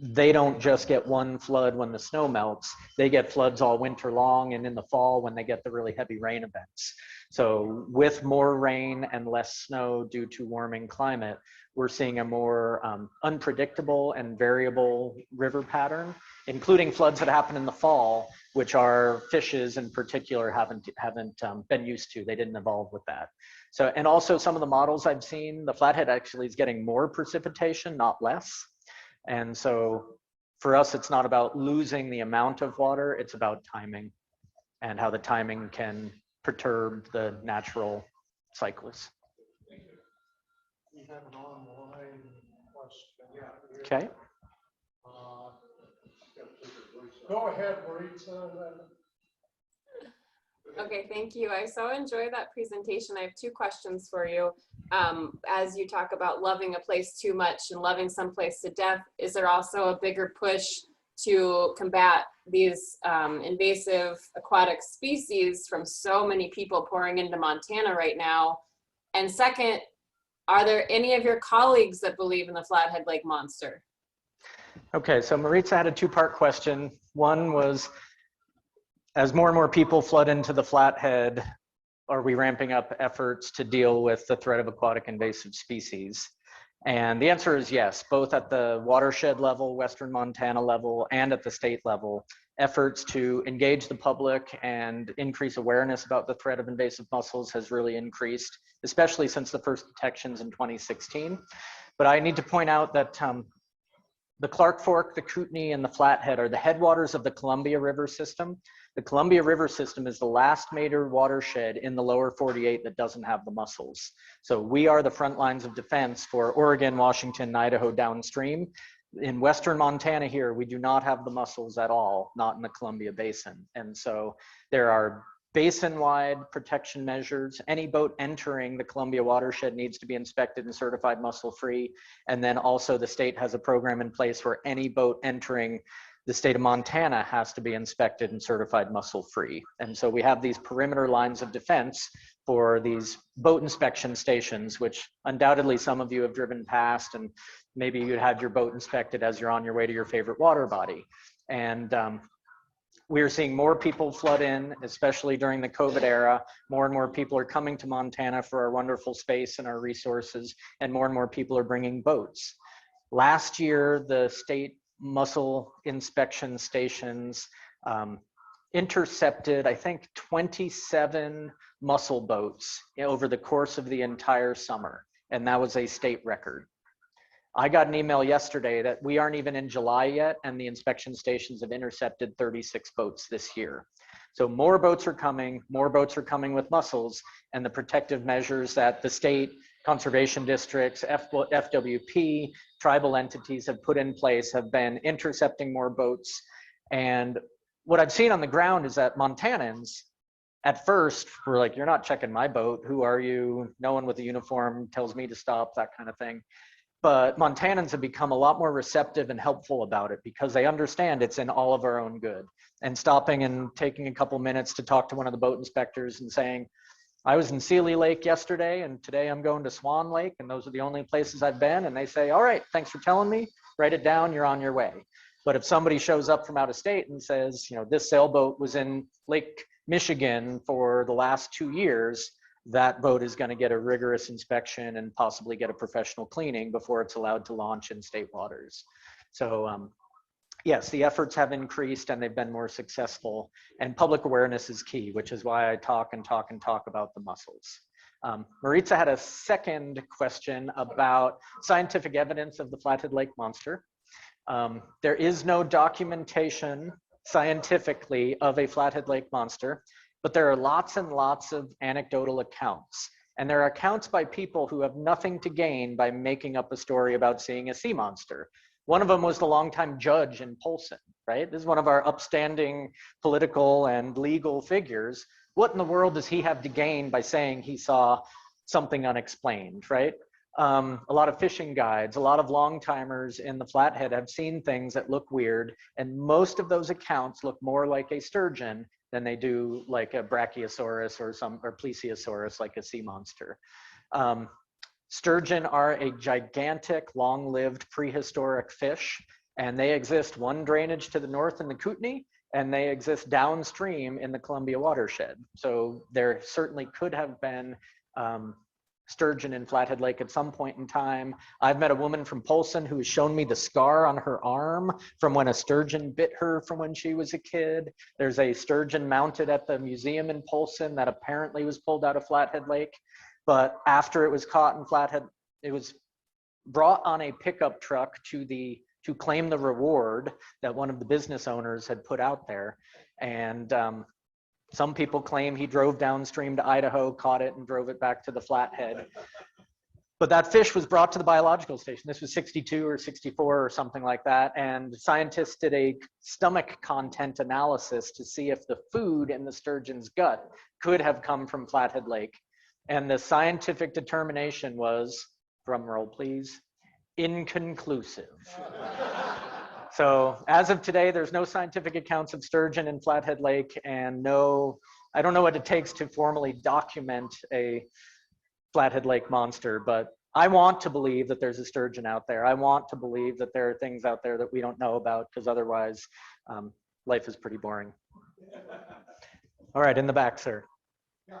They don't just get one flood when the snow melts, they get floods all winter long and in the fall when they get the really heavy rain events. So with more rain and less snow due to warming climate, we're seeing a more unpredictable and variable river pattern, including floods that happen in the fall, which our fishes in particular haven't been used to. They didn't evolve with that. So, and also some of the models I've seen, the Flathead actually is getting more precipitation, not less. And so for us, it's not about losing the amount of water, it's about timing and how the timing can perturb the natural cycles. We have an online question. Okay. Go ahead, Maritza. Okay, thank you. I so enjoyed that presentation. I have 2 questions for you. As you talk about loving a place too much and loving some place to death, is there also a bigger push to combat these invasive aquatic species from so many people pouring into Montana right now? And second, are there any of your colleagues that believe in the Flathead Lake monster? Okay, so Maritza had a two-part question. One was, as more and more people flood into the Flathead, are we ramping up efforts to deal with the threat of aquatic invasive species? And the answer is yes, both at the watershed level, Western Montana level, and at the state level. Efforts to engage the public and increase awareness about the threat of invasive mussels has really increased, especially since the first detections in 2016. But I need to point out that the Clark Fork, the Kootenai, and the Flathead are the headwaters of the Columbia River system. The Columbia River system is the last major watershed in the lower 48 that doesn't have the mussels. So we are the front lines of defense for Oregon, Washington, and Idaho downstream. In Western Montana here, we do not have the mussels at all, not in the Columbia Basin. And so there are basin-wide protection measures. Any boat entering the Columbia watershed needs to be inspected and certified mussel-free. And then also the state has a program in place where any boat entering the state of Montana has to be inspected and certified mussel-free. And so we have these perimeter lines of defense for these boat inspection stations, which undoubtedly some of you have driven past, and maybe you had your boat inspected as you're on your way to your favorite water body. And we are seeing more people flood in, especially during the COVID era. More and more people are coming to Montana for our wonderful space and our resources, and more people are bringing boats. Last year, the state mussel inspection stations intercepted, I think, 27 mussel boats over the course of the entire summer, and that was a state record. I got an email yesterday that we aren't even in July yet, and the inspection stations have intercepted 36 boats this year. So more boats are coming with mussels, and the protective measures that the state, conservation districts, FWP, tribal entities have put in place have been intercepting more boats. And what I've seen on the ground is that Montanans, at first, were like, you're not checking my boat. Who are you? No one with a uniform tells me to stop, that kind of thing. But Montanans have become a lot more receptive and helpful about it because they understand it's in all of our own good. And stopping and taking a couple minutes to talk to one of the boat inspectors and saying, I was in Sealy Lake yesterday and today I'm going to Swan Lake and those are the only places I've been. And they say, all right, thanks for telling me, write it down, you're on your way. But if somebody shows up from out of state and says, you know, this sailboat was in Lake Michigan for the last 2 years, that boat is going to get a rigorous inspection and possibly get a professional cleaning before it's allowed to launch in state waters. So yes, the efforts have increased and they've been more successful, and public awareness is key, which is why I talk about the mussels. Maritza had a second question about scientific evidence of the Flathead Lake monster. There is no documentation scientifically of a Flathead Lake monster, but there are lots and lots of anecdotal accounts. And there are accounts by people who have nothing to gain by making up a story about seeing a sea monster. One of them was the longtime judge in Polson, right? This is one of our upstanding political and legal figures. What in the world does he have to gain by saying he saw something unexplained, right? A lot of fishing guides, a lot of long timers in the Flathead have seen things that look weird, and most of those accounts look more like a sturgeon than they do like a brachiosaurus or plesiosaurus, like a sea monster. Sturgeon are a gigantic, long-lived prehistoric fish, and they exist one drainage to the north in the Kootenai, and they exist downstream in the Columbia watershed. So there certainly could have been sturgeon in Flathead Lake at some point in time. I've met a woman from Polson who has shown me the scar on her arm from when a sturgeon bit her from when she was a kid. There's a sturgeon mounted at the museum in Polson that apparently was pulled out of Flathead Lake. But after it was caught in Flathead, it was brought on a pickup truck to claim the reward that one of the business owners had put out there. And some people claim he drove downstream to Idaho, caught it, and drove it back to the Flathead. But that fish was brought to the biological station. This was 62 or 64 or something like that. And scientists did a stomach content analysis to see if the food in the sturgeon's gut could have come from Flathead Lake. And the scientific determination was, drum roll please, inconclusive. So as of today, there's no scientific accounts of sturgeon in Flathead Lake, and no, I don't know what it takes to formally document a Flathead Lake monster, but I want to believe that there's a sturgeon out there. I want to believe that there are things out there that we don't know about, because otherwise life is pretty boring. All right, in the back, sir. Yeah.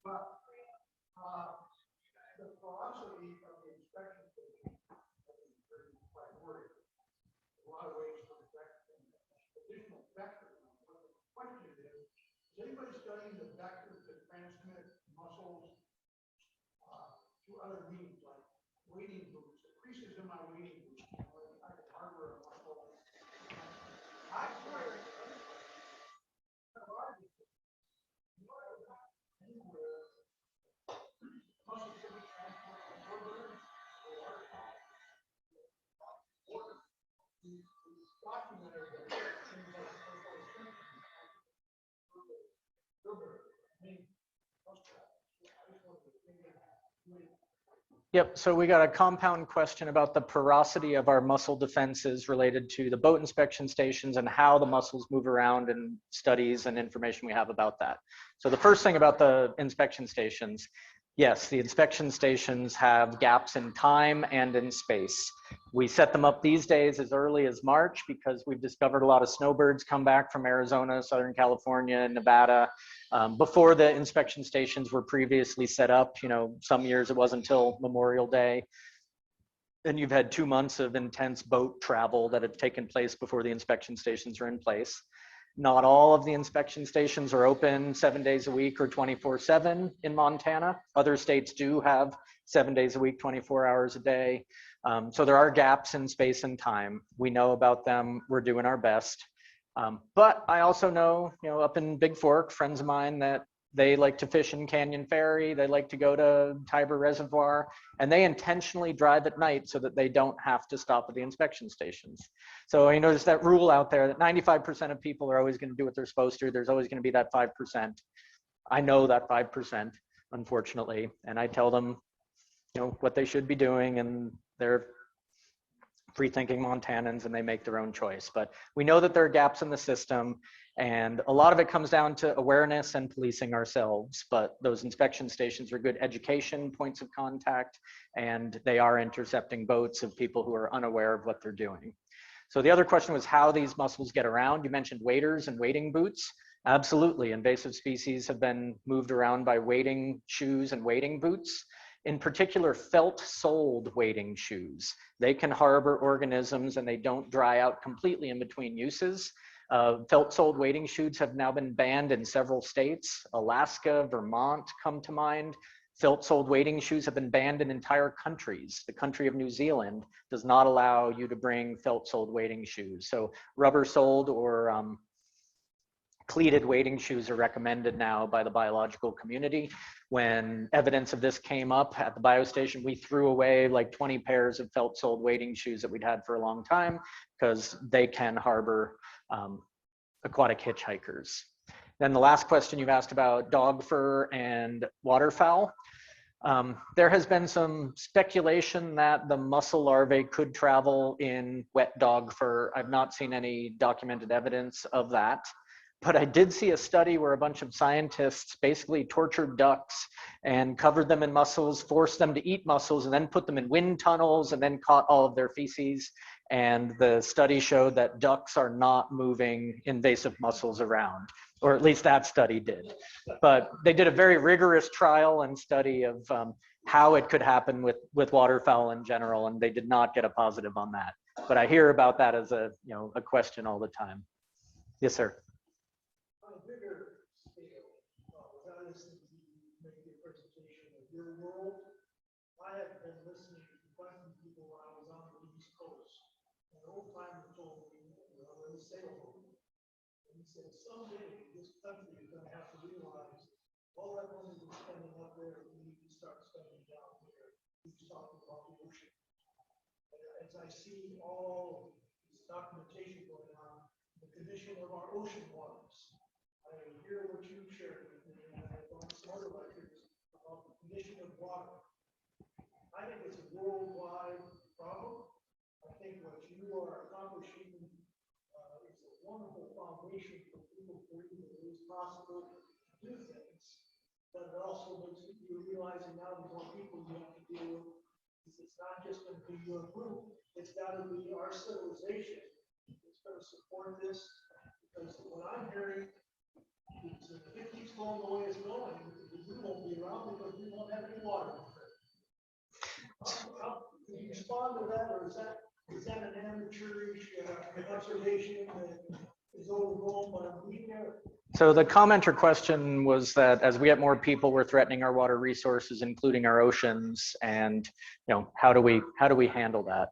But the philosophy of the inspection station is very quite worried. A lot of ways to affect additional vectors. The question is anybody studying the vectors that transmit muscles to other means, like wading boots, the creases in my wading boots, I can harbor a muscle. I swear, anywhere, muscles can be transported from one bird to water fowl. Documented that things like Yep, so we got a compound question about the porosity of our muscle defenses related to the boat inspection stations and how the muscles move around, and studies and information we have about that. So the first thing about the inspection stations, yes, the inspection stations have gaps in time and in space. We set them up these days as early as March because we've discovered a lot of snowbirds come back from Arizona, Southern California, and Nevada. Before the inspection stations were previously set up, you know, some years it wasn't until Memorial Day. And you've had 2 months of intense boat travel that have taken place before the inspection stations are in place. Not all of the inspection stations are open 7 days a week or 24/7 in Montana. Other states do have 7 days a week, 24 hours a day. So there are gaps in space and time. We know about them. We're doing our best. But I also know, you know, up in Big Fork, friends of mine that they like to fish in Canyon Ferry, they like to go to Tiber Reservoir, and they intentionally drive at night so that they don't have to stop at the inspection stations. So you notice that rule out there that 95% of people are always going to do what they're supposed to. There's always going to be that 5%. I know that 5%, unfortunately, and I tell them, you know, what they should be doing, and they're free-thinking Montanans and they make their own choice. But we know that there are gaps in the system, and a lot of it comes down to awareness and policing ourselves. But those inspection stations are good education points of contact, and they are intercepting boats of people who are unaware of what they're doing. So the other question was how these mussels get around. You mentioned waders and wading boots. Absolutely, invasive species have been moved around by wading shoes and wading boots. In particular, felt-soled wading shoes. They can harbor organisms and they don't dry out completely in between uses. Felt-soled wading shoes have now been banned in several states. Alaska, Vermont come to mind. Felt-soled wading shoes have been banned in entire countries. The country of New Zealand does not allow you to bring felt-soled wading shoes. So rubber-soled or cleated wading shoes are recommended now by the biological community. When evidence of this came up at the biostation, we threw away like 20 pairs of felt-soled wading shoes that we'd had for a long time because they can harbor aquatic hitchhikers. Then the last question you've asked about dog fur and waterfowl. There has been some speculation that the mussel larvae could travel in wet dog fur. I've not seen any documented evidence of that. But I did see a study where a bunch of scientists basically tortured ducks and covered them in mussels, forced them to eat mussels, and then put them in wind tunnels and then caught all of their feces. And the study showed that ducks are not moving invasive mussels around, or at least that study did. But they did a very rigorous trial and study of how it could happen with waterfowl in general, and they did not get a positive on that. But I hear about that as a question all the time. Yes, sir. On a bigger scale, without listening to you make a presentation of your world, I have been listening to quite a few people when I was on the East Coast. An old timer told me, when I was a sailboat, and he said, someday this country is going to have to realize all that money we're spending up there, we need to start spending down here. He's talking about the ocean. And as I see all this documentation going on, the condition of our ocean waters, I hear what you shared with me, and I thought some other records about the condition of water. I think it's a worldwide problem. I think what you are accomplishing is a wonderful foundation for people to believe that it is possible to do things. But it also makes you realizing now the more people you have to deal with, it's not just going to be your group, it's got to be our civilization. It's going to support this, because what I'm hearing is if it keeps going the way it's going, we won't be around because we won't have any water. Can you respond to that, or is that an amateurish observation that is overblown by the media? So the comment or question was that as we get more people, we're threatening our water resources, including our oceans, and how do we handle that?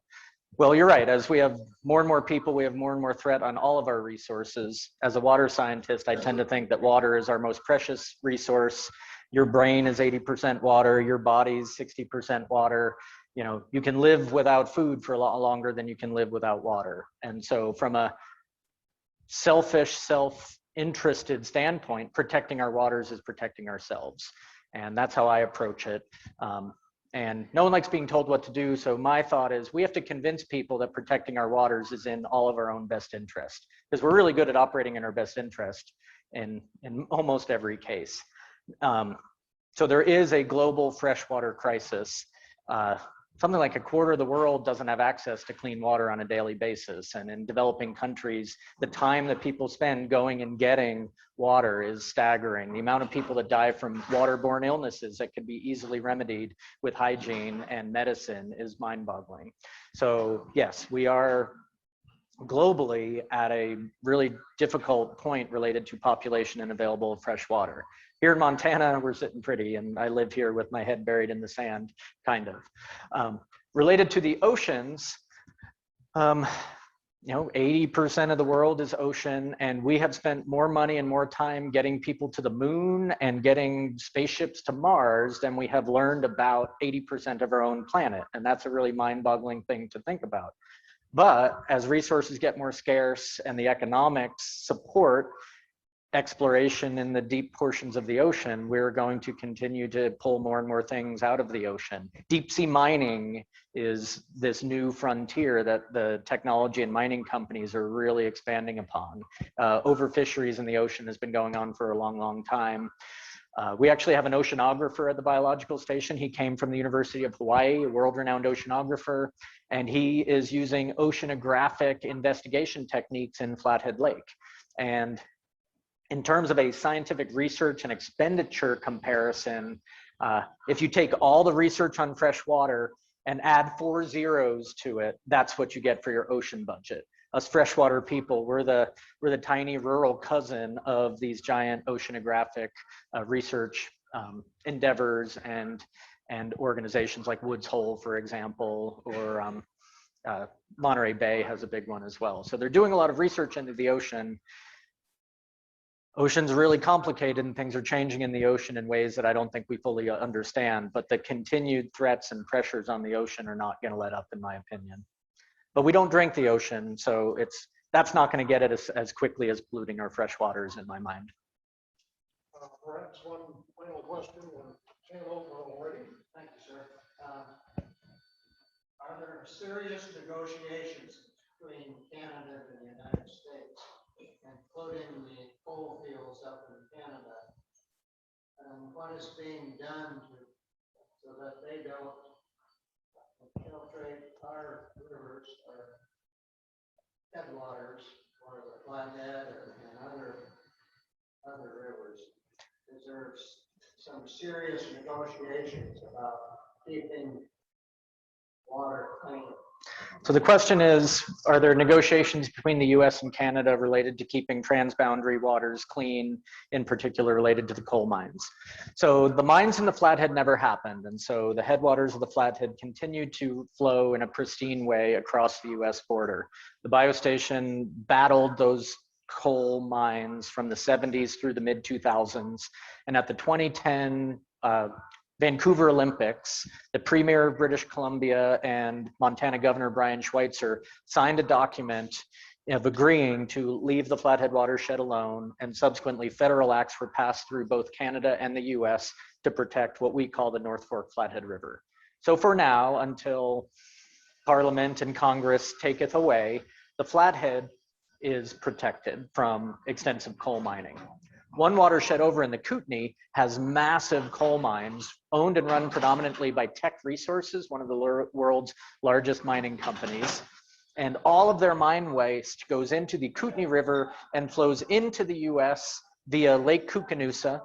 Well, you're right. As we have more and more people, we have more and more threat on all of our resources. As a water scientist, I tend to think that water is our most precious resource. Your brain is 80% water, your body's 60% water. You can live without food for a lot longer than you can live without water. And so from a selfish, self-interested standpoint, protecting our waters is protecting ourselves. And that's how I approach it. And no one likes being told what to do. So my thought is we have to convince people that protecting our waters is in all of our own best interest, because we're really good at operating in our best interest in almost every case. So there is a global freshwater crisis. Something like a quarter of the world doesn't have access to clean water on a daily basis. And in developing countries, the time that people spend going and getting water is staggering. The amount of people that die from waterborne illnesses that could be easily remedied with hygiene and medicine is mind-boggling. So yes, we are globally at a really difficult point related to population and available fresh water. Here in Montana, we're sitting pretty, and I live here with my head buried in the sand, kind of. Related to the oceans, 80% of the world is ocean, and we have spent more money and more time getting people to the moon and getting spaceships to Mars than we have learned about 80% of our own planet. And that's a really mind-boggling thing to think about. But as resources get more scarce and the economics support exploration in the deep portions of the ocean, we're going to continue to pull more and more things out of the ocean. Deep sea mining is this new frontier that the technology and mining companies are really expanding upon. Overfisheries in the ocean has been going on for a long, long time. We actually have an oceanographer at the biological station. He came from the University of Hawaii, a world-renowned oceanographer, and he is using oceanographic investigation techniques in Flathead Lake. And in terms of a scientific research and expenditure comparison, if you take all the research on fresh water and add 4 zeros to it, that's what you get for your ocean budget. Us freshwater people, we're the tiny rural cousin of these giant oceanographic research endeavors and organizations like Woods Hole, for example, or Monterey Bay has a big one as well. So they're doing a lot of research into the ocean. Ocean's really complicated and things are changing in the ocean in ways that I don't think we fully understand, but the continued threats and pressures on the ocean are not going to let up, in my opinion. But we don't drink the ocean, so that's not going to get it as quickly as polluting our fresh waters, in my mind. Perhaps one final question. We're over already. Thank you, sir. Are there serious negotiations between Canada and the United States, including the coal fields up in Canada? And what is being done so that they don't infiltrate our rivers or headwaters or the Flathead and other rivers? Is there some serious negotiations about keeping water clean? So the question is, are there negotiations between the US and Canada related to keeping transboundary waters clean, in particular related to the coal mines? So the mines in the Flathead never happened. And so the headwaters of the Flathead continued to flow in a pristine way across the US border. The biostation battled those coal mines from the 70s through the mid 2000s. And at the 2010 Vancouver Olympics, the Premier of British Columbia and Montana Governor Brian Schweitzer signed a document of agreeing to leave the Flathead watershed alone, and subsequently federal acts were passed through both Canada and the US to protect what we call the North Fork Flathead River. So for now, until Parliament and Congress taketh away, the Flathead is protected from extensive coal mining. One watershed over in the Kootenai has massive coal mines owned and run predominantly by Teck Resources, one of the world's largest mining companies. And all of their mine waste goes into the Kootenai River and flows into the US via Lake Koocanusa.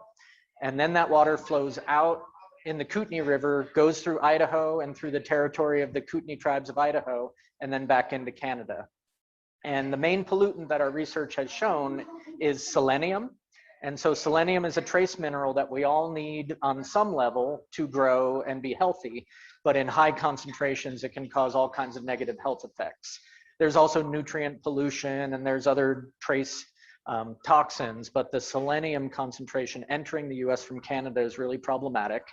And then that water flows out in the Kootenai River, goes through Idaho and through the territory of the Kootenai tribes of Idaho, and then back into Canada. And the main pollutant that our research has shown is selenium. And so selenium is a trace mineral that we all need on some level to grow and be healthy, but in high concentrations, it can cause all kinds of negative health effects. There's also nutrient pollution and there's other trace toxins, but the selenium concentration entering the US from Canada is really problematic.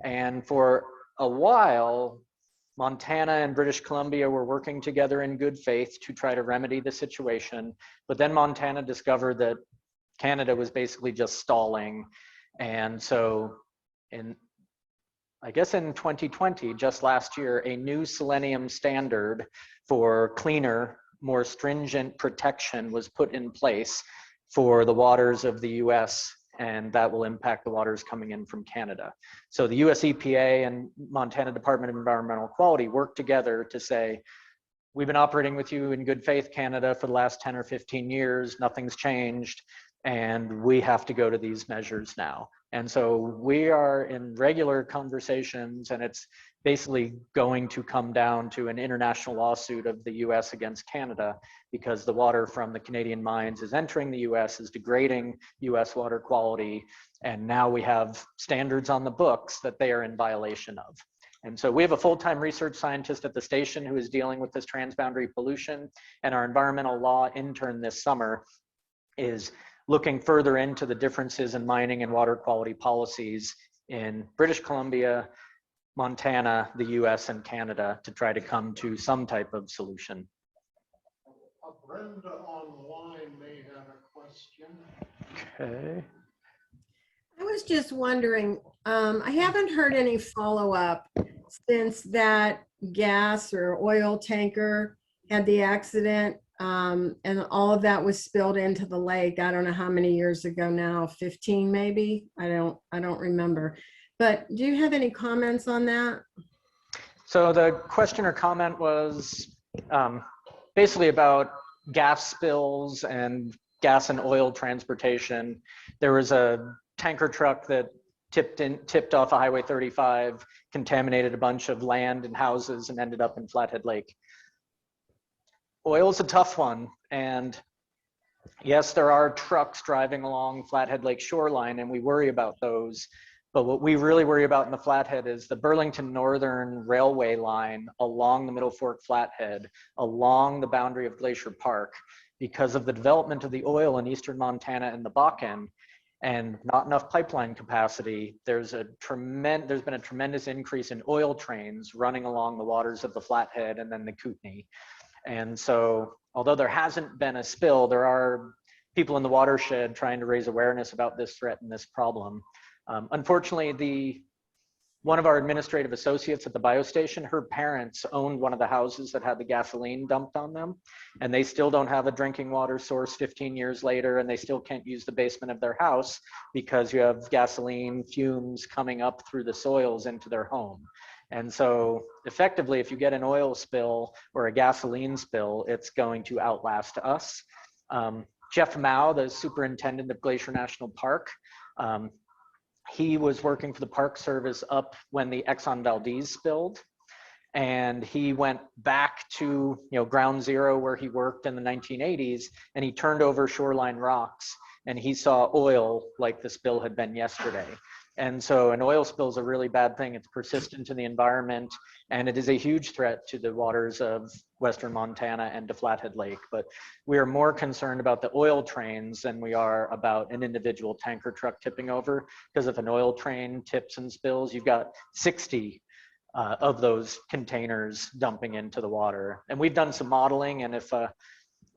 And for a while, Montana and British Columbia were working together in good faith to try to remedy the situation. But then Montana discovered that Canada was basically just stalling. And so I guess in 2020, just last year, a new selenium standard for cleaner, more stringent protection was put in place for the waters of the US, and that will impact the waters coming in from Canada. So the US EPA and Montana Department of Environmental Quality worked together to say, we've been operating with you in good faith, Canada, for the last 10 or 15 years, nothing's changed, and we have to go to these measures now. And so we are in regular conversations, and it's basically going to come down to an international lawsuit of the US against Canada, because the water from the Canadian mines is entering the US, is degrading US water quality, and now we have standards on the books that they are in violation of. And so we have a full-time research scientist at the station who is dealing with this transboundary pollution, and our environmental law intern this summer is looking further into the differences in mining and water quality policies in British Columbia, Montana, the US, and Canada to try to come to some type of solution. Brenda online may have a question. Okay. I was just wondering, I haven't heard any follow-up since that gas or oil tanker had the accident, and all of that was spilled into the lake. I don't know how many years ago now, 15 maybe? I don't remember. But do you have any comments on that? So the question or comment was basically about gas spills and gas and oil transportation. There was a tanker truck that tipped off a Highway 35, contaminated a bunch of land and houses, and ended up in Flathead Lake. Oil is a tough one, and yes, there are trucks driving along Flathead Lake shoreline, and we worry about those. But what we really worry about in the Flathead is the Burlington Northern Railway line along the Middle Fork Flathead, along the boundary of Glacier Park, because of the development of the oil in eastern Montana and the Bakken, and not enough pipeline capacity. There's been a tremendous increase in oil trains running along the waters of the Flathead and then the Kootenai. And so, although there hasn't been a spill, there are people in the watershed trying to raise awareness about this threat and this problem. Unfortunately, one of our administrative associates at the biostation, her parents owned one of the houses that had the gasoline dumped on them, and they still don't have a drinking water source 15 years later, and they still can't use the basement of their house because you have gasoline fumes coming up through the soils into their home. And so effectively, if you get an oil spill or a gasoline spill, it's going to outlast us. Jeff Mao, the superintendent of Glacier National Park, he was working for the Park Service up when the Exxon Valdez spilled. And he went back to ground zero where he worked in the 1980s, and he turned over shoreline rocks, and he saw oil like the spill had been yesterday. And so an oil spill is a really bad thing. It's persistent in the environment, and it is a huge threat to the waters of western Montana and to Flathead Lake. But we are more concerned about the oil trains than we are about an individual tanker truck tipping over, because if an oil train tips and spills, you've got 60 of those containers dumping into the water. And we've done some modeling, and if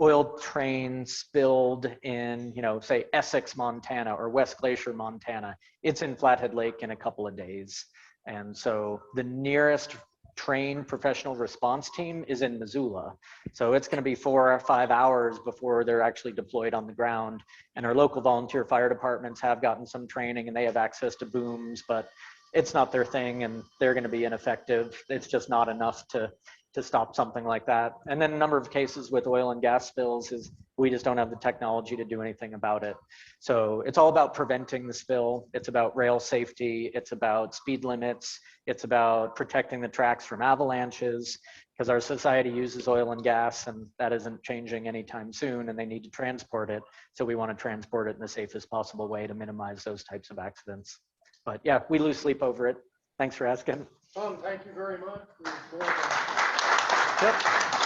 oil train spilled in, you know, say Essex, Montana or West Glacier, Montana, it's in Flathead Lake in a couple of days. And so the nearest trained professional response team is in Missoula. So it's going to be 4 or 5 hours before they're actually deployed on the ground. And our local volunteer fire departments have gotten some training and they have access to booms, but it's not their thing and they're going to be ineffective. It's just not enough to stop something like that. And then a number of cases with oil and gas spills is we just don't have the technology to do anything about it. So it's all about preventing the spill. It's about rail safety. It's about speed limits. It's about protecting the tracks from avalanches, because our society uses oil and gas and that isn't changing anytime soon and they need to transport it. So we want to transport it in the safest possible way to minimize those types of accidents. But yeah, we lose sleep over it. Thanks for asking. Tom, thank you very much. Yep.